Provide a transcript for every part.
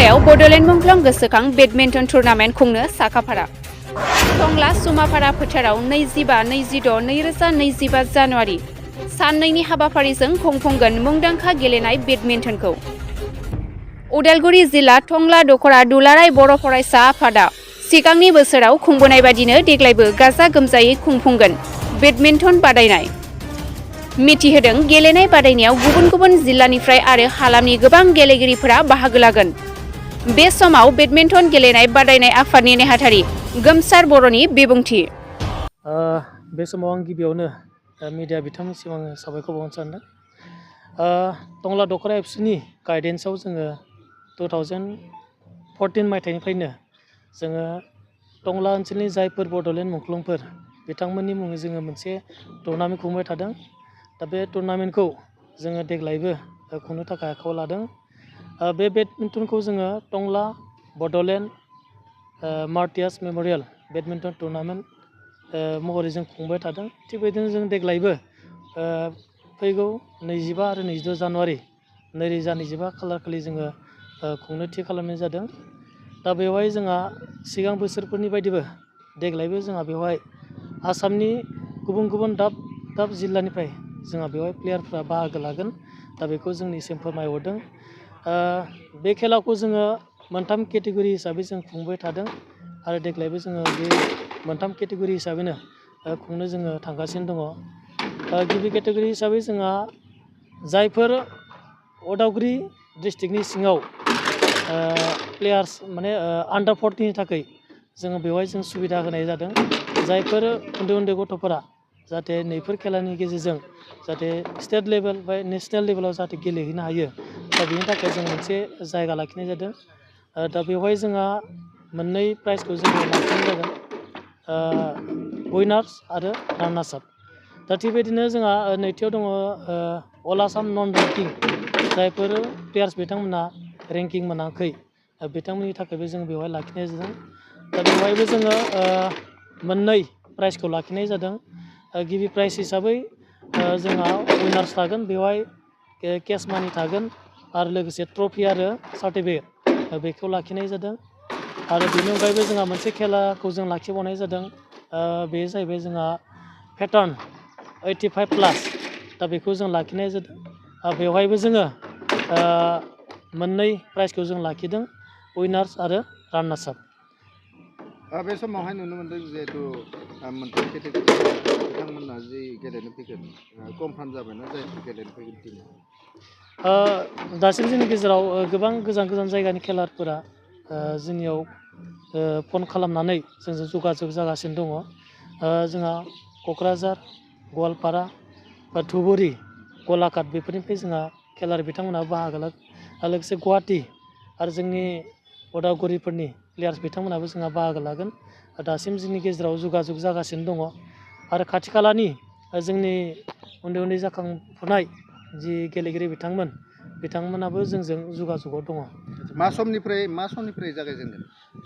टंलायाव बड'लेण्ड मुंख्लं गोसोखां बेडमिन्टन टुर्नामेन्ट खुंनो साखाफारा। टंला सुमाफारा फोथाराव 25-26-2025 जानुवारि साननैनि हाबाफारिजों खुंफुंगोन मुंदांखा गेलेनाय बेडमिन्टनखौ। उदालगुरि जिल्ला टंला दख'रा दुलाराय बर' फरायसा आफादा सिगांनि बोसोराव खुंबोनाय बादिनो देग्लायबो गाजा गोमजायै खुंफुंगोन बेडमिन्टन बादायनाय। मिथिहोदों गेलेनाय बादायनायाव गुबुन गुबुन जिल्लानिफ्राय आरो हालामनि गोबां गेलेगिरिफोरा बाहागो लागोन। बे समाव बेडमिन्टन गेलेनाय बादायनाय आफादनि नेहाथारि गोमसार बर'नि बिबुंथि। बे समाव आं गिबियावनो मिडिया बिथांमोननिसिम आङो साबायखर बावनो सानदों। टंला दख'रा एफसिनि गाइडेन्सआव जोङो 2014 मायथाइनिफ्रायनो जोङो टंला ओनसोलनि जायफोर बड'लेण्ड मुंख्लंफोर बिथांमोननि मुङै जोङो मोनसे टुर्नामेन्ट खुंबाय थादों। दा बे टुर्नामेन्टखौ जोङो देग्लायबो खुंनो थाखाय आखायाव लादों। बे बेडमिन्टनखौ जोङो टंला बड'लेण्ड मार्टियास मेम'रियेल बेडमिन्टन टुर्नामेन्ट महरै जों खुंबाय थादों। थिग बेबायदिनो जों देग्लायबो फैगौ 25 आरो 26 जानुवारि 2025 खालारखालि जोङो खुंनो थि खालामनाय जादों। दा बेवहाय जोंहा सिगां बोसोरफोरनि बायदिबो देग्लायबो जोंहा बेवहाय आसामनि गुबुन गुबुन दाब दाब जिल्लानिफ्राय जोंहा बेवहाय प्लेयारफ्रा बाहागो लागोन। दा बेखौ जोंनिसिम फोरमायहरदों। बे खेलाखौ जोङो मोनथाम केटेगरि हिसाबै जों खुंबाय थादों आरो देग्लायबो जोङो बे मोनथाम केटेगरि हिसाबैनो खुंनो जोङो थांगासिनो दङ। गिबि केटेगरि हिसाबै जोंहा जायफोर उदालगुरि डिस्ट्रिक्टनि सिङाव प्लेयार्स माने आन्डार 14नि थाखाय जोङो बेवहाय जों सुबिदा होनाय जादों। जायफोर उन्दै उन्दै गथ'फोरा जाहाथे नैफोर खेलानि गेजेरजों जाहाथे स्टेट लेभेल बा नेसनेल लेभेलाव जाहाथे गेलेहैनो हायो। दा बेनि थाखाय जों मोनसे जायगा लाखिनाय जादों। दा बेवहाय जोंहा मोननै प्राइजखौ जोङो लाखिनाय जागोन, उइनार्स आरो रानार्स आप। दा थिग बेबायदिनो जोंहा नैथियाव दङ अल आसाम नन रेंकिं जायफोर प्लेयार्स बिथांमोना रेंकिं मोनाखै बिथांमोननि थाखायबो जों बेवहाय लाखिनाय जादों। दा बेवहायबो जोङो मोननै प्राइजखौ लाखिनाय जादों। गिबि प्राइज हिसाबै जोंहा उइनार्स थागोन, बेवहाय केस मानि थागोन आरो लोगोसे ट्रफि आरो सार्टिफिकेट बेखौ लाखिनाय जादों। आरो बेनि अनगायैबो जोंहा मोनसे खेलाखौ जों लाखिबावनाय जादों। बे जाहैबाय जोंहा पेटार्न 85+। दा बेखौ जों लाखिनाय जादों। बेवहायबो जोङो मोननै प्राइजखौ जों लाखिदों, उइनार्स आरो रानार्स आप। बे समावहाय नुनो मोनदों जिहेथु मोनथाम केटेगरि बिथांमोना जि गेलेनो फैगोन कनफार्म जाबायना जायफोर गेलेनो फैगोन टिमा? दासिम जोंनि गेजेराव गोबां गोजान गोजान जायगानि खेलाफोरा जोंनियाव फन खालामनानै जोंजों जगाजग जागासिनो दङ। जोंहा क'क्राझार, गवालपारा, धुबुरी, गलाघाट बेफोरनिफ्राय जोंहा खेलारि बिथांमोनहा बाहागो लागोन। लोगोसे गुवाहाटि आरो जोंनि उदालगुरिफोरनि प्लेयार्स बिथांमोनाबो जोंहा बाहागो लागोन। दासिम जोंनि गेजेराव जगाजग जागासिनो दङ। आरो खाथि खालानि जोंनि उन्दै उन्दै जाखांफुनाय जि गेलेगिरि बिथांमोनाबो जोंजों जगाजगआव दङ। मा समनिफ्राय जागायजेनगोन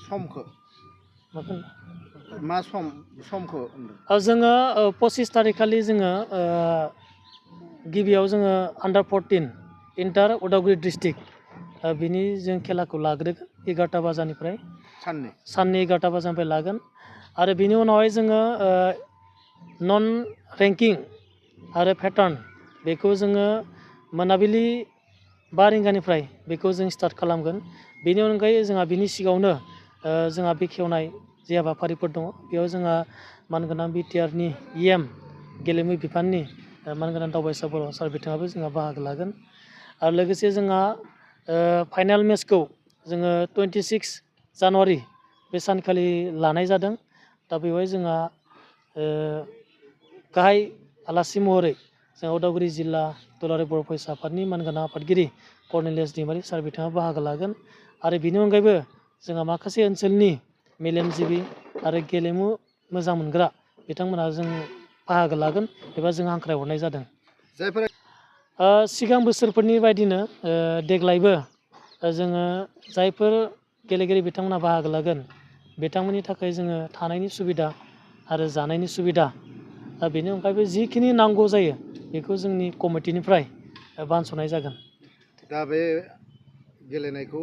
समखौ? मा समखौ जोङो 25 थारिखखालि जोङो गिबियाव जोङो आन्डार 14 इन्टार उदालगुरि डिस्ट्रिक्ट बिनि जों खेलाखौ लाग्रोगोन 11टा बाजानिफ्राय। साननि 11टा बाजानिफ्राय लागोन। आरो बिनि उनावहाय जोङो नन रेंकिं आरो पेटार्न बेखौ जोङो मोनाबिलि 5 रिंगानिफ्राय बेखौ जों स्टार्ट खालामगोन। बेनि अनगायै जोंहा बिनि सिगाङावनो जोंहा बेखेवनाय जे हाबाफारिफोर दङ बेयाव जोंहा मानगोनां बिटिआरनि EM गेलेमु बिफाननि मानगोनां दावबायसा बर' सार बिथाङाबो जोंहा बाहागो लागोन। आरो लोगोसे जोंहा फाइनाल मेचखौ जोङो 26 जानुवारि बे सानखालि लानाय जादों। दा बेवहाय जोंहा गाहाय आलासि महरै जोंहा उदालगुरि जिल्ला दुलाराय बर' फरायसा आफादनि मानगोनां आफादगिरि कर्नेलियास दैमारि सार बिथाङा बाहागो लागोन। आरो बेनि अनगायैबो जोंहा माखासे ओनसोलनि मेलेमजिबि आरो गेलेमु मोजां मोनग्रा बिथांमोना जों बाहागो लागोन एबा जों हांख्रायहरनाय जादों। सिगां बोसोरफोरनि बायदिनो देग्लायबो जोङो जायफोर गेलेगिरि बिथांमोना बाहागो लागोन बिथांमोननि थाखाय जोङो थानायनि सुबिदा आरो जानायनि सुबिदा बेनि अनगायैबो जिखिनि नांगौ जायो बेखौ जोंनि कमिटिनिफ्राय बानस'नाय जागोन। दा बे गेलेनायखौ